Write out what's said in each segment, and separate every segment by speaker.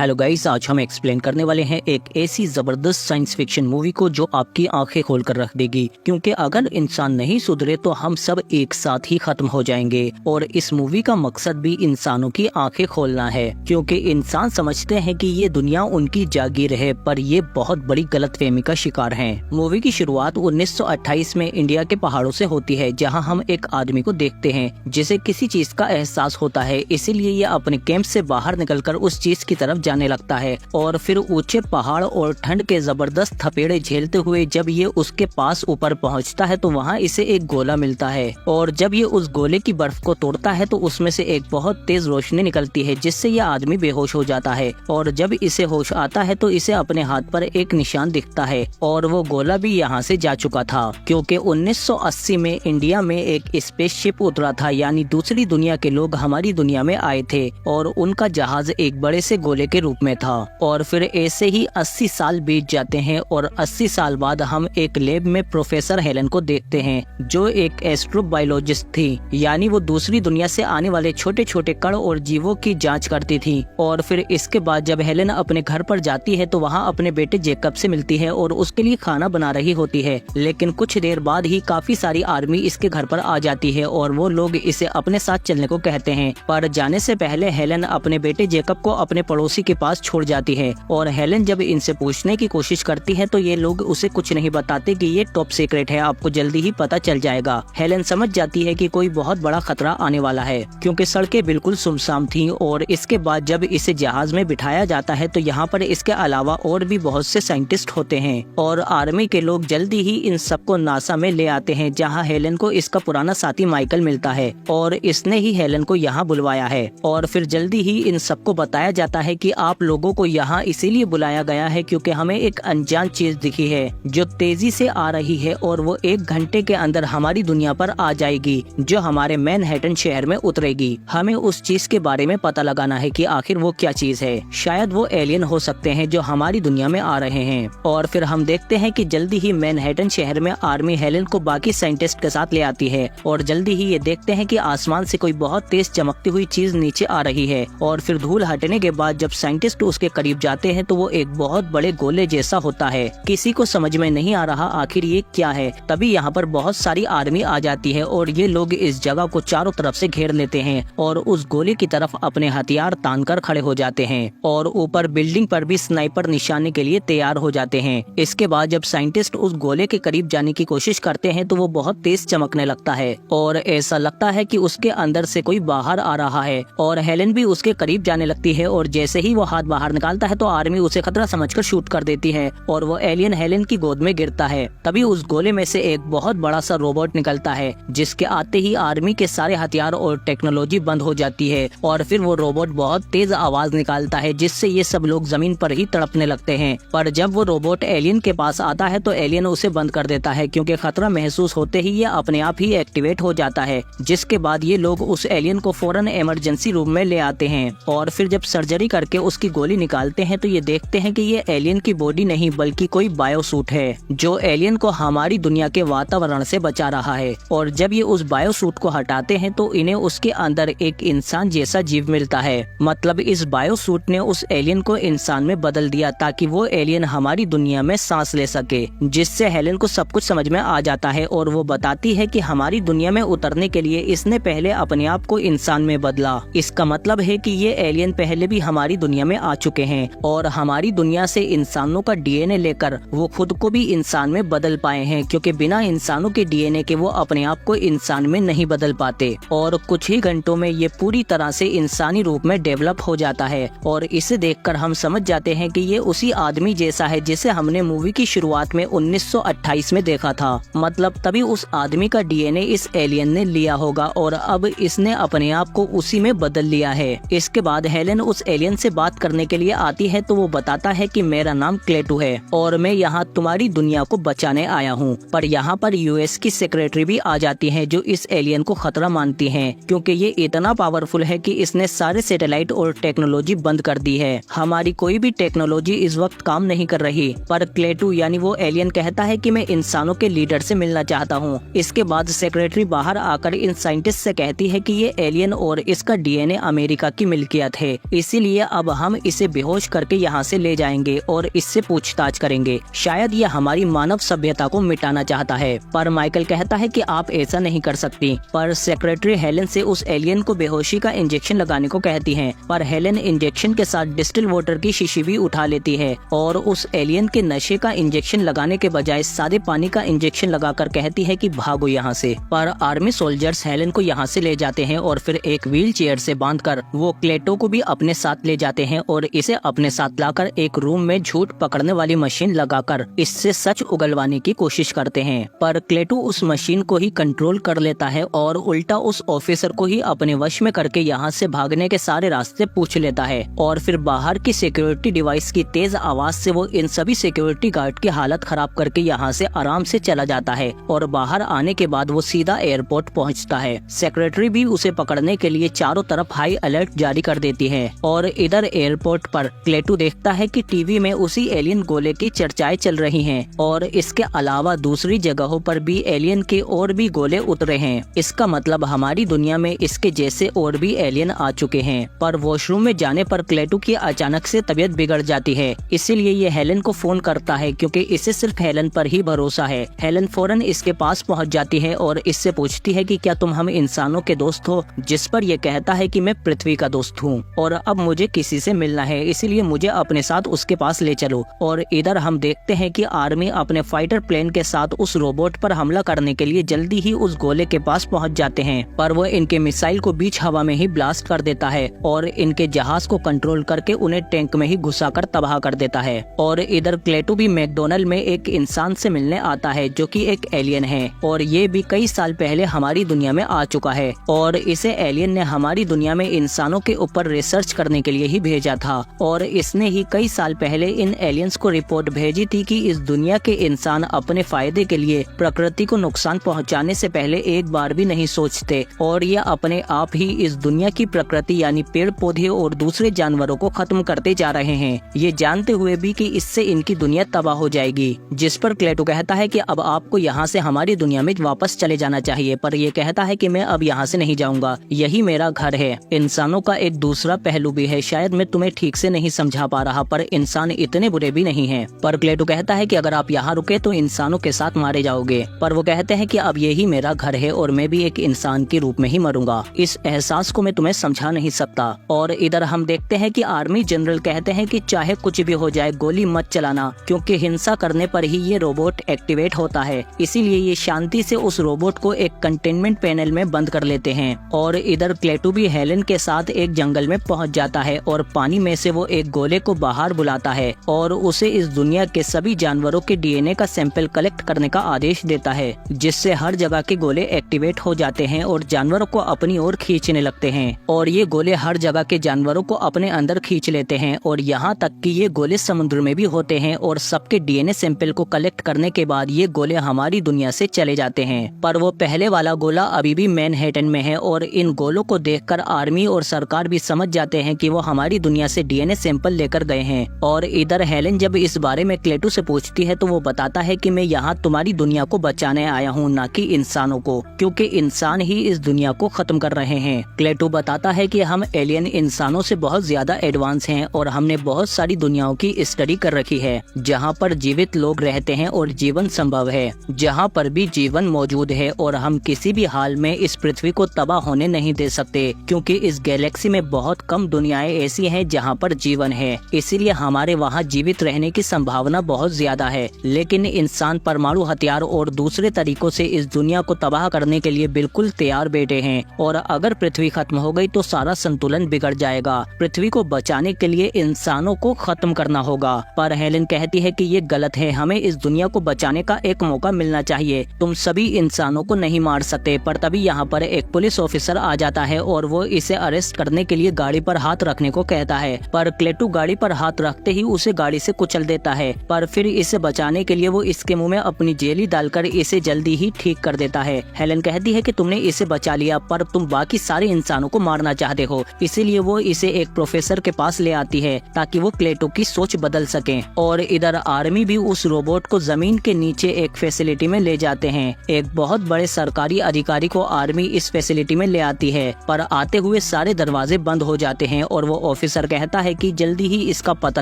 Speaker 1: Hello guys, आज हम explain करने वाले हैं एक ऐसी जबरदस्त साइंस फिक्शन मूवी को जो आपकी आंखें खोल कर रख देगी। क्योंकि अगर इंसान नहीं सुधरे तो हम सब एक साथ ही खत्म हो जाएंगे। और इस मूवी का मकसद भी इंसानों की आंखें खोलना है, क्योंकि इंसान समझते हैं कि ये दुनिया उनकी जागीर है, पर ये बहुत बड़ी गलतफहमी का शिकार हैं। मूवी की शुरुआत 1928 में इंडिया के पहाड़ों से होती है, जहां हम एक आदमी को देखते हैं जिसे किसी चीज का एहसास होता है। इसीलिए ये अपने कैंप से बाहर निकलकर उस चीज की तरफ जाने लगता है। और फिर ऊंचे पहाड़ और ठंड के जबरदस्त थपेड़े झेलते हुए जब ये उसके पास ऊपर पहुंचता है तो वहां इसे एक गोला मिलता है। और जब ये उस गोले की बर्फ को तोड़ता है तो उसमें से एक बहुत तेज रोशनी निकलती है, जिससे यह आदमी बेहोश हो जाता है। और जब इसे होश आता है तो इसे अपने हाथ पर एक निशान दिखता है, और वो गोला भी यहाँ से जा चुका था, क्योंकि 1980 में इंडिया में एक स्पेसशिप उतरा था, यानी दूसरी दुनिया के लोग हमारी दुनिया में आए थे और उनका जहाज एक बड़े से गोले के रूप में था। और फिर ऐसे ही 80 साल बीत जाते हैं और 80 साल बाद हम एक लैब में प्रोफेसर हेलन को देखते हैं, जो एक एस्ट्रोबायोलॉजिस्ट थी, यानी वो दूसरी दुनिया से आने वाले छोटे छोटे कण और जीवों की जांच करती थी। और फिर इसके बाद जब हेलन अपने घर पर जाती है तो वहाँ अपने बेटे जेकब से मिलती है और उसके लिए खाना बना रही होती है। लेकिन कुछ देर बाद ही काफी सारी आर्मी इसके घर पर आ जाती है और वो लोग इसे अपने साथ चलने को कहते हैं। पर जाने से पहले हेलन अपने बेटे जेकब को अपने पड़ोसी के पास छोड़ जाती है। और हेलन जब इनसे पूछने की कोशिश करती है तो ये लोग उसे कुछ नहीं बताते कि ये टॉप सीक्रेट है, आपको जल्दी ही पता चल जाएगा। हेलन समझ जाती है कि कोई बहुत बड़ा खतरा आने वाला है, क्योंकि सड़कें बिल्कुल सुनसान थीं। और इसके बाद जब इसे जहाज में बिठाया जाता है तो यहाँ पर इसके अलावा और भी बहुत से साइंटिस्ट होते हैं और आर्मी के लोग जल्दी ही इन सबको नासा में ले आते हैं, जहाँ हेलन को इसका पुराना साथी माइकल मिलता है और इसने ही हेलन को यहाँ बुलवाया है। और फिर जल्दी ही इन सबको बताया जाता है कि आप लोगों को यहाँ इसीलिए बुलाया गया है क्योंकि हमें एक अनजान चीज दिखी है जो तेजी से आ रही है और वो 1 घंटे के अंदर हमारी दुनिया पर आ जाएगी, जो हमारे मैनहट्टन शहर में उतरेगी। हमें उस चीज के बारे में पता लगाना है कि आखिर वो क्या चीज है। शायद वो एलियन हो सकते हैं जो हमारी दुनिया में आ रहे हैं। और फिर हम देखते हैं कि जल्दी ही मैनहट्टन शहर में आर्मी हेलन को बाकी साइंटिस्ट के साथ ले आती है और जल्दी ही ये देखते हैं कि आसमान से कोई बहुत तेज चमकती हुई चीज नीचे आ रही है। और फिर धूल हटने के बाद जब साइंटिस्ट उसके करीब जाते हैं तो वो एक बहुत बड़े गोले जैसा होता है। किसी को समझ में नहीं आ रहा आखिर ये क्या है। तभी यहाँ पर बहुत सारी आर्मी आ जाती है और ये लोग इस जगह को चारों तरफ से घेर लेते हैं और उस गोले की तरफ अपने हथियार तान कर खड़े हो जाते हैं और ऊपर बिल्डिंग पर भी स्नाइपर निशाने के लिए तैयार हो जाते हैं। इसके बाद जब साइंटिस्ट उस गोले के करीब जाने की कोशिश करते हैं तो वो बहुत तेज चमकने लगता है और ऐसा लगता है कि उसके अंदर से कोई बाहर आ रहा है। और हेलन भी उसके करीब जाने लगती है और जैसे ही वो हाथ बाहर निकालता है तो आर्मी उसे खतरा समझकर शूट कर देती है और वो एलियन हेलन की गोद में गिरता है। तभी उस गोले में से एक बहुत बड़ा सा रोबोट निकलता है, जिसके आते ही आर्मी के सारे हथियार और टेक्नोलॉजी बंद हो जाती है। और फिर वो रोबोट बहुत तेज आवाज निकालता है, जिससे ये सब लोग जमीन पर ही तड़पने लगते हैं। पर जब वो रोबोट एलियन के पास आता है तो एलियन उसे बंद कर देता है, क्योंकि खतरा महसूस होते ही ये अपने आप ही एक्टिवेट हो जाता है। जिसके बाद ये लोग उस एलियन को फौरन इमरजेंसी रूम में ले आते हैं और फिर जब सर्जरी करके उसकी गोली निकालते हैं तो ये देखते हैं कि ये एलियन की बॉडी नहीं बल्कि कोई बायोसूट है, जो एलियन को हमारी दुनिया के वातावरण से बचा रहा है। और जब ये उस बायोसूट को हटाते हैं तो इन्हें उसके अंदर एक इंसान जैसा जीव मिलता है। मतलब इस बायोसूट ने उस एलियन को इंसान में बदल दिया ताकि वो एलियन हमारी दुनिया में सांस ले सके, जिससे हेलन को सब कुछ समझ में आ जाता है और वो बताती है कि हमारी दुनिया में उतरने के लिए इसने पहले अपने आप को इंसान में बदला। इसका मतलब है कि ये एलियन पहले भी हमारी दुनिया में आ चुके हैं और हमारी दुनिया से इंसानों का डीएनए लेकर वो खुद को भी इंसान में बदल पाए हैं, क्योंकि बिना इंसानों के डीएनए के वो अपने आप को इंसान में नहीं बदल पाते। और कुछ ही घंटों में ये पूरी तरह से इंसानी रूप में डेवलप हो जाता है और इसे देखकर हम समझ जाते हैं कि ये उसी आदमी जैसा है जिसे हमने मूवी की शुरुआत में 1928 में देखा था। मतलब तभी उस आदमी का डीएनए इस एलियन ने लिया होगा और अब इसने अपने आप को उसी में बदल लिया है। इसके बाद हेलन उस एलियन से बात करने के लिए आती है तो वो बताता है कि मेरा नाम क्लेटू है और मैं यहाँ तुम्हारी दुनिया को बचाने आया हूँ। पर यहाँ पर यूएस की सेक्रेटरी भी आ जाती है, जो इस एलियन को खतरा मानती है, क्योंकि ये इतना पावरफुल है कि इसने सारे सैटेलाइट और टेक्नोलॉजी बंद कर दी है। हमारी कोई भी टेक्नोलॉजी इस वक्त काम नहीं कर रही। पर क्लेटू यानी वो एलियन कहता है कि मैं इंसानों के लीडर से मिलना चाहता हूँ। इसके बाद सेक्रेटरी बाहर आकर इन साइंटिस्ट से कहती है कि ये एलियन और इसका डीएनए अमेरिका की मिल्कियत है, इसीलिए अब हम इसे बेहोश करके यहाँ से ले जाएंगे और इससे पूछताछ करेंगे। शायद ये हमारी मानव सभ्यता को मिटाना चाहता है। पर माइकल कहता है कि आप ऐसा नहीं कर सकती। पर सेक्रेटरी हेलन से उस एलियन को बेहोशी का इंजेक्शन लगाने को कहती है, पर हेलन इंजेक्शन के साथ डिस्टिल वाटर की शीशी भी उठा लेती है और उस एलियन के नशे का इंजेक्शन लगाने के बजाय सादे पानी का इंजेक्शन लगाकर कहती है कि भागो यहाँ से। पर आर्मी सोल्जर्स हेलन को यहाँ से ले जाते हैं और फिर एक व्हील चेयर से बांधकर वो क्लेटो को भी अपने साथ ले जाते हैं और इसे अपने साथ लाकर एक रूम में झूठ पकड़ने वाली मशीन लगाकर इससे सच उगलवाने की कोशिश करते हैं। पर क्लेटो उस मशीन को ही कंट्रोल कर लेता है और उल्टा उस ऑफिसर को ही अपने वश में करके यहाँ से भागने के सारे रास्ते पूछ लेता है और फिर बाहर की सिक्योरिटी डिवाइस की तेज आवाज से वो इन सभी सिक्योरिटी गार्ड की हालत खराब करके यहाँ से आराम से चला जाता है और बाहर आने के बाद वो सीधा एयरपोर्ट पहुँचता है। सेक्रेटरी भी उसे पकड़ने के लिए चारों तरफ हाई अलर्ट जारी कर देती है और इधर एयरपोर्ट पर क्लेटो देखता है कि टीवी में उसी एलियन गोले की चर्चाएं चल रही हैं और इसके अलावा दूसरी जगहों पर भी एलियन के और भी गोले उतरे हैं। इसका मतलब हमारी दुनिया में इसके जैसे और भी एलियन आ चुके हैं। पर वॉशरूम में जाने पर क्लेटो की अचानक से तबीयत बिगड़ जाती है, इसीलिए ये हेलन को फोन करता है क्योंकि इसे सिर्फ हेलन पर ही भरोसा है। हेलन फौरन इसके पास पहुंच जाती है और इससे पूछती है कि क्या तुम हम इंसानों के दोस्त हो, जिस पर यह कहता है कि मैं पृथ्वी का दोस्त हूँ और अब मुझे किसी से मिलना है, इसीलिए मुझे अपने साथ उसके पास ले चलो। और इधर हम देखते हैं कि आर्मी अपने फाइटर प्लेन के साथ उस रोबोट पर हमला करने के लिए जल्दी ही उस गोले के पास पहुंच जाते हैं, पर वो इनके मिसाइल को बीच हवा में ही ब्लास्ट कर देता है और इनके जहाज को कंट्रोल करके उन्हें टैंक में ही घुसाकर तबाह कर देता है। और इधर क्लेटो भी मैकडोनल्ड में एक इंसान से मिलने आता है जो कि एक एलियन है और ये भी कई साल पहले हमारी दुनिया में आ चुका है और इसे एलियन ने हमारी दुनिया में इंसानों के ऊपर रिसर्च करने के लिए ही भेजा था और इसने ही कई साल पहले इन एलियंस को रिपोर्ट भेजी थी कि इस दुनिया के इंसान अपने फायदे के लिए प्रकृति को नुकसान पहुंचाने से पहले एक बार भी नहीं सोचते और ये अपने आप ही इस दुनिया की प्रकृति यानी पेड़ पौधे और दूसरे जानवरों को खत्म करते जा रहे हैं, ये जानते हुए भी कि इससे इनकी दुनिया तबाह हो जाएगी। जिस पर क्लेटो कहता है कि अब आपको यहाँ से हमारी दुनिया में वापस चले जाना चाहिए, पर ये कहता है कि मैं अब यहाँ से नहीं जाऊंगा, यही मेरा घर है। इंसानों का एक दूसरा पहलू भी है, शायद मैं तुम्हें ठीक से नहीं समझा पा रहा, पर इंसान इतने बुरे भी नहीं हैं। पर क्लेटो कहता है कि अगर आप यहाँ रुके तो इंसानों के साथ मारे जाओगे, पर वो कहते हैं कि अब यही मेरा घर है और मैं भी एक इंसान के रूप में ही मरूंगा, इस एहसास को मैं तुम्हें समझा नहीं सकता। और इधर हम देखते हैं कि आर्मी जनरल कहते हैं कि चाहे कुछ भी हो जाए गोली मत चलाना, क्योंकि हिंसा करने पर ही ये रोबोट एक्टिवेट होता है, इसीलिए ये शांति से उस रोबोट को एक कंटेनमेंट पैनल में बंद कर लेते हैं। और इधर क्लेटो भी हेलन के साथ एक जंगल में पहुंच जाता है और पानी में से वो एक गोले को बाहर बुलाता है और उसे इस दुनिया के सभी जानवरों के डीएनए का सैंपल कलेक्ट करने का आदेश देता है, जिससे हर जगह के गोले एक्टिवेट हो जाते हैं और जानवरों को अपनी ओर खींचने लगते हैं और ये गोले हर जगह के जानवरों को अपने अंदर खींच लेते हैं और यहाँ तक कि ये गोले समुद्र में भी होते हैं और सबके डीएनए सैंपल को कलेक्ट करने के बाद ये गोले हमारी दुनिया से चले जाते हैं। पर वो पहले वाला गोला अभी भी मैनहट्टन में है और इन गोलों को देखकर आर्मी और सरकार भी समझ जाते हैं कि वो हमारी दुनिया से डीएनए सैंपल लेकर गए हैं। और इधर हेलन जब इस बारे में क्लेटो से पूछती है तो वो बताता है कि मैं यहाँ तुम्हारी दुनिया को बचाने आया हूँ, न कि इंसानों को, क्योंकि इंसान ही इस दुनिया को खत्म कर रहे हैं। क्लेटो बताता है कि हम एलियन इंसानों से बहुत ज्यादा एडवांस हैं और हमने बहुत सारी दुनियाओं की स्टडी कर रखी है जहाँ पर जीवित लोग रहते हैं और जीवन संभव है, जहाँ पर भी जीवन मौजूद है और हम किसी भी हाल में इस पृथ्वी को तबाह होने नहीं दे सकते, क्योंकि इस गैलेक्सी में बहुत कम दुनियाएं ऐसी हैं जहाँ पर जीवन है, इसीलिए हमारे वहाँ जीवित रहने की संभावना बहुत ज्यादा है। लेकिन इंसान परमाणु हथियार और दूसरे तरीकों से इस दुनिया को तबाह करने के लिए बिल्कुल तैयार बैठे हैं और अगर पृथ्वी खत्म हो गई तो सारा संतुलन बिगड़ जाएगा। पृथ्वी को बचाने के लिए इंसानों को खत्म करना होगा। पर हेलन कहती है कि ये गलत है, हमें इस दुनिया को बचाने का एक मौका मिलना चाहिए, तुम सभी इंसानों को नहीं मार सकते। पर तभी यहाँ पर एक पुलिस ऑफिसर आ जाता है और वो इसे अरेस्ट करने के लिए गाड़ी पर हाथ रखने को कहता है, पर क्लेटो गाड़ी पर हाथ रखते ही उसे गाड़ी से कुचल देता है। पर फिर इसे बचाने के लिए वो इसके मुंह में अपनी जेली डालकर इसे जल्दी ही ठीक कर देता है। हेलन कहती है कि तुमने इसे बचा लिया, पर तुम बाकी सारे इंसानों को मारना चाहते हो, इसीलिए वो इसे एक प्रोफेसर के पास ले आती है ताकि वो क्लेटो की सोच बदल सके। और इधर आर्मी भी उस रोबोट को जमीन के नीचे एक फैसिलिटी में ले जाते हैं। एक बहुत बड़े सरकारी अधिकारी को आर्मी इस फैसिलिटी में ले आती है, पर आते हुए सारे दरवाजे बंद हो जाते हैं और वो ऑफिसर कहता है कि जल्दी ही इसका पता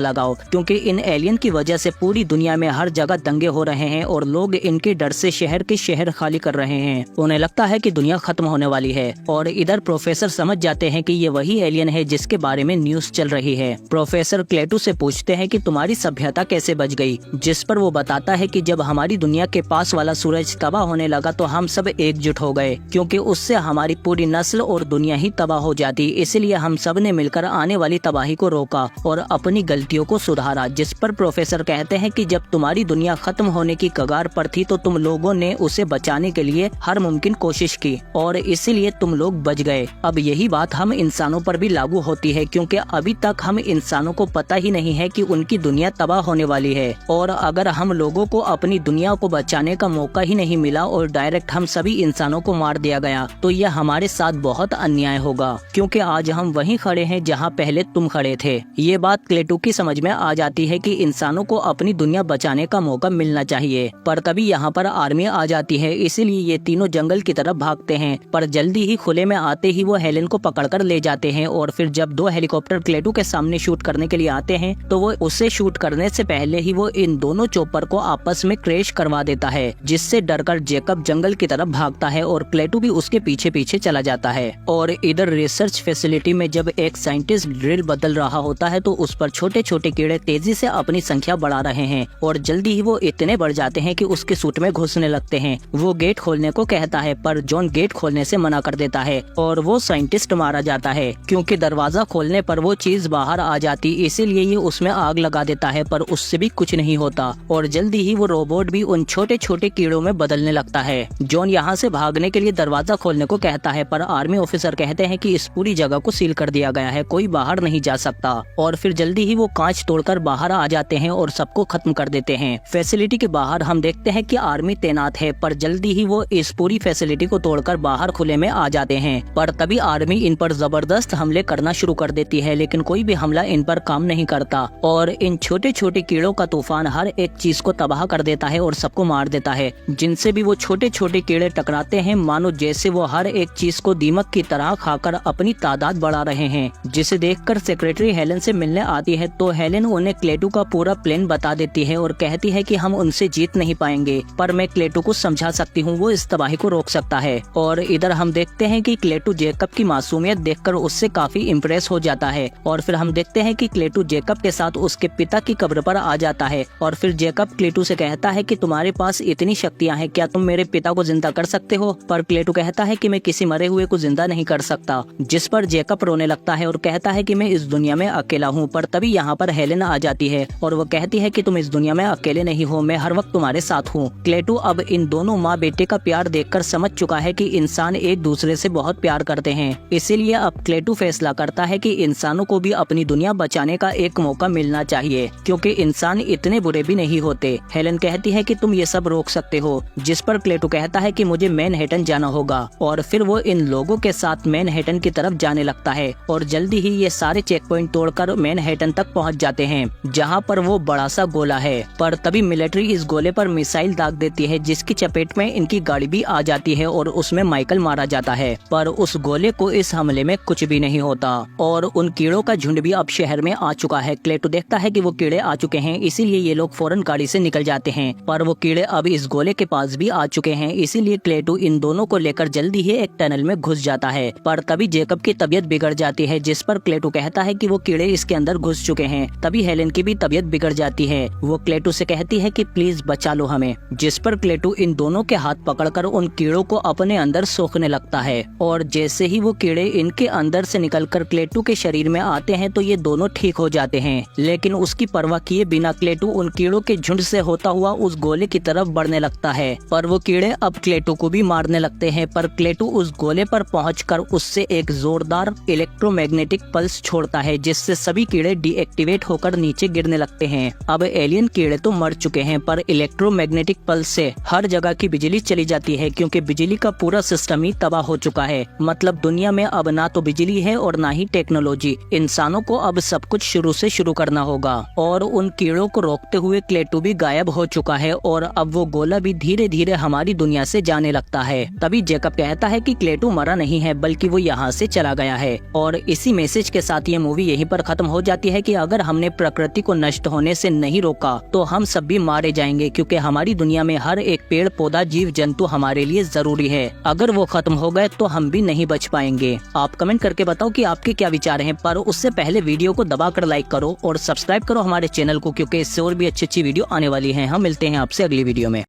Speaker 1: लगाओ, क्योंकि इन एलियन की वजह से पूरी दुनिया में हर जगह दंगे हो रहे हैं और लोग इनके डर से शहर के शहर खाली कर रहे हैं। उन्हें लगता है कि दुनिया खत्म होने वाली है और इधर प्रोफेसर समझ जाते हैं कि ये वही एलियन है जिसके बारे में न्यूज चल रही है। प्रोफेसर क्लेटू से पूछते हैं कि तुम्हारी सभ्यता कैसे बच गई, जिस पर वो बताता है कि जब हमारी दुनिया के पास वाला सूरज तबाह होने लगा तो हम सब एकजुट हो गए, क्योंकि उससे हमारी पूरी नस्ल और दुनिया ही तबाह हो जाती। इसलिए हम सब ने मिलकर आने वाली तबाही को रोका और अपनी गलतियों को सुधारा। जिस पर प्रोफेसर कहते हैं कि जब तुम्हारी दुनिया खत्म होने की कगार पर थी तो तुम लोगों ने उसे बचाने के लिए हर मुमकिन कोशिश की और इसीलिए तुम लोग बच गए। अब यही बात हम इंसानों पर भी लागू होती है, क्योंकि अभी तक हम इंसानों को पता ही नहीं है कि उनकी दुनिया तबाह होने वाली है। और अगर हम लोगों को अपनी दुनिया को बचाने का मौका ही नहीं मिला और डायरेक्ट हम सभी इंसानों को मार दिया गया तो यह हमारे साथ बहुत अन्याय होगा, क्योंकि आज हम वहीं खड़े हैं जहां पहले तुम खड़े थे। ये बात क्लेटू की समझ में आ जाती है कि इंसानों को अपनी दुनिया बचाने का मौका मिलना चाहिए, पर तभी यहाँ पर आर्मी आ जाती है। इसीलिए ये तीनों जंगल की तरफ भागते हैं, पर जल्दी ही खुले में आते ही वो हेलेन को पकड़कर ले जाते हैं। और फिर जब 2 हेलीकॉप्टर क्लेटू के सामने शूट करने के लिए आते हैं तो वो उसे शूट करने से पहले ही वो इन दोनों चॉपर को आपस में क्रैश करवा देता है, जिससे डरकर जेकब जंगल की तरफ भागता है और क्लेटू भी उसके पीछे पीछे चला जाता है। और इधर रिसर्च फैसिलिटी में जब एक साइंटिस्ट ड्रिल बदल रहा होता है तो उस पर छोटे छोटे कीड़े तेजी से अपनी संख्या बढ़ा रहे हैं और जल्दी ही वो इतने बढ़ जाते हैं कि उसके सूट में घुसने लगते हैं। वो गेट खोलने को कहता है पर जॉन गेट खोलने से मना कर देता है और वो साइंटिस्ट मारा जाता है, क्योंकि दरवाजा खोलने पर वो चीज बाहर आ जाती। इसीलिए ये उसमें आग लगा देता है, पर उससे भी कुछ नहीं होता और जल्दी ही वो रोबोट भी उन छोटे छोटे कीड़ों में बदलने लगता है। जॉन यहाँ से भागने के लिए दरवाजा खोलने को कहता है, पर आर्मी ऑफिसर कहते हैं कि इस पूरी जगह को सील कर दिया गया है, कोई बाहर नहीं जा सकता। और फिर जल्दी ही वो कांच तोड़कर बाहर आ जाते हैं और सबको खत्म कर देते हैं। फैसिलिटी के बाहर हम देखते हैं कि आर्मी तैनात है, पर जल्दी ही वो इस पूरी फैसिलिटी को तोड़कर बाहर खुले में आ जाते हैं। पर तभी आर्मी इन पर जबरदस्त हमले करना शुरू कर देती है, लेकिन कोई भी हमला इन पर काम नहीं करता और इन छोटे छोटे कीड़ों का तूफान हर एक चीज को तबाह कर देता है और सबको मार देता है। जिनसे भी वो छोटे छोटे कीड़े टकराते हैं मानो जैसे वो हर एक चीज को दीमक की तरह खाकर अपनी तादाद बढ़ा रहे हैं। जिसे देखकर सेक्रेटरी हेलेन से मिलने आती है तो हेलेन उन्हें क्लेटू का पूरा प्लान बता देती है और कहती है कि हम उनसे जीत नहीं पाएंगे, पर मैं क्लेटू को समझा सकती हूँ, वो इस तबाही को रोक सकता है। और इधर हम देखते हैं कि क्लेटू जेकब की मासूमियत देखकर उससे काफी इम्प्रेस हो जाता है और फिर हम देखते हैं कि क्लेटू जेकब के साथ उसके पिता की कब्र पर आ जाता है और फिर जेकब क्लेटू से कहता है कि तुम्हारे पास इतनी शक्तियां हैं, क्या तुम मेरे पिता को जिंदा कर सकते हो? पर क्लेटू कहता है कि मैं किसी मरे हुए को जिंदा नहीं कर सकता, जिस पर जेकब रोने लगता है और कहता है कि मैं इस दुनिया में अकेला हूँ। पर तभी यहाँ पर हेलेन आ जाती है और वो कहती है कि तुम इस दुनिया में अकेले नहीं हो, मैं हर वक्त तुम्हारे साथ हूँ। क्लेटू अब इन दोनों माँ बेटे का प्यार देखकर समझ चुका है कि इंसान एक दूसरे से बहुत प्यार करते हैं, इसीलिए अब क्लेटू फैसला करता है कि इंसानों को भी अपनी दुनिया बचाने का एक मौका मिलना चाहिए, क्योंकि इंसान इतने बुरे भी नहीं होते। हेलेन कहती है कि तुम ये सब रोक सकते हो, जिस पर क्लेटू कहता है कि मुझे मैनहट्टन जाना होगा और फिर वो इन लोगों के साथ मैनहट्टन की तरफ जाने लगता है और जल्दी ही ये सारे चेक पॉइंट तोड़कर मैनहट्टन तक पहुंच जाते हैं, जहां पर वो बड़ा सा गोला है। पर तभी मिलिट्री इस गोले पर मिसाइल दाग देती है, जिसकी चपेट में इनकी गाड़ी भी आ जाती है और उसमें माइकल मारा जाता है, पर उस गोले को इस हमले में कुछ भी नहीं होता और उन कीड़ों का झुंड भी अब शहर में आ चुका है। क्लेटू देखता है कि वो कीड़े आ चुके हैं, इसीलिए ये लोग फौरन गाड़ी से निकल जाते हैं, पर वो कीड़े अब इस गोले के पास भी आ चुके हैं। इसीलिए क्लेटू इन दोनों को लेकर जल्दी ही एक टनल में घुस जाता है, पर तभी जेकब की तबीयत बिगड़ जाती है, जिस पर क्लेटू कहता है कि वो कीड़े इसके अंदर घुस चुके हैं। तभी हेलेन की भी तबीयत बिगड़ जाती है, वो क्लेटू से कहती है कि प्लीज बचा लो हमें, जिस पर क्लेटू इन दोनों के हाथ पकड़कर उन कीड़ों को अपने अंदर सोखने लगता है और जैसे ही वो कीड़े इनके अंदर से निकलकर क्लेटू के शरीर में आते हैं तो ये दोनों ठीक हो जाते हैं। लेकिन उसकी परवाह किए बिना क्लेटू उन कीड़ों के झुंड से होता हुआ उस गोले की तरफ बढ़ने लगता है, पर वो कीड़े अब क्लेटू को भी मारने लगते हैं। पर क्लेटू उस गोले पर पहुंचकर उससे एक जोरदार इलेक्ट्रोमैग्नेटिक पल्स छोड़ता है, जिससे सभी कीड़े डीएक्टिवेट होकर नीचे गिरने लगते हैं। अब एलियन कीड़े तो मर चुके हैं, पर इलेक्ट्रोमैग्नेटिक पल्स से हर जगह की बिजली चली जाती है, क्योंकि बिजली का पूरा सिस्टम ही तबाह हो चुका है। मतलब दुनिया में अब ना तो बिजली है और ना ही टेक्नोलॉजी। इंसानों को अब सब कुछ शुरू से शुरू करना होगा और उन कीड़ों को रोकते हुए क्लेटू भी गायब हो चुका है और अब वो गोला भी धीरे धीरे हमारी दुनिया से जाने लगता है। तभी जेकब कहता है कि क्लेटू मरा नहीं है, बल्कि वो यहाँ से चला गया है और इसी मैसेज के इसके साथ ये मूवी यहीं पर खत्म हो जाती है कि अगर हमने प्रकृति को नष्ट होने से नहीं रोका तो हम सब भी मारे जाएंगे, क्योंकि हमारी दुनिया में हर एक पेड़ पौधा जीव जंतु हमारे लिए जरूरी है। अगर वो खत्म हो गए तो हम भी नहीं बच पाएंगे। आप कमेंट करके बताओ कि आपके क्या विचार हैं, पर उससे पहले वीडियो को दबाकर लाइक करो और सब्सक्राइब करो हमारे चैनल को, क्योंकि इससे और भी अच्छी अच्छी वीडियो आने वाली है। हम मिलते हैं आपसे अगली वीडियो में।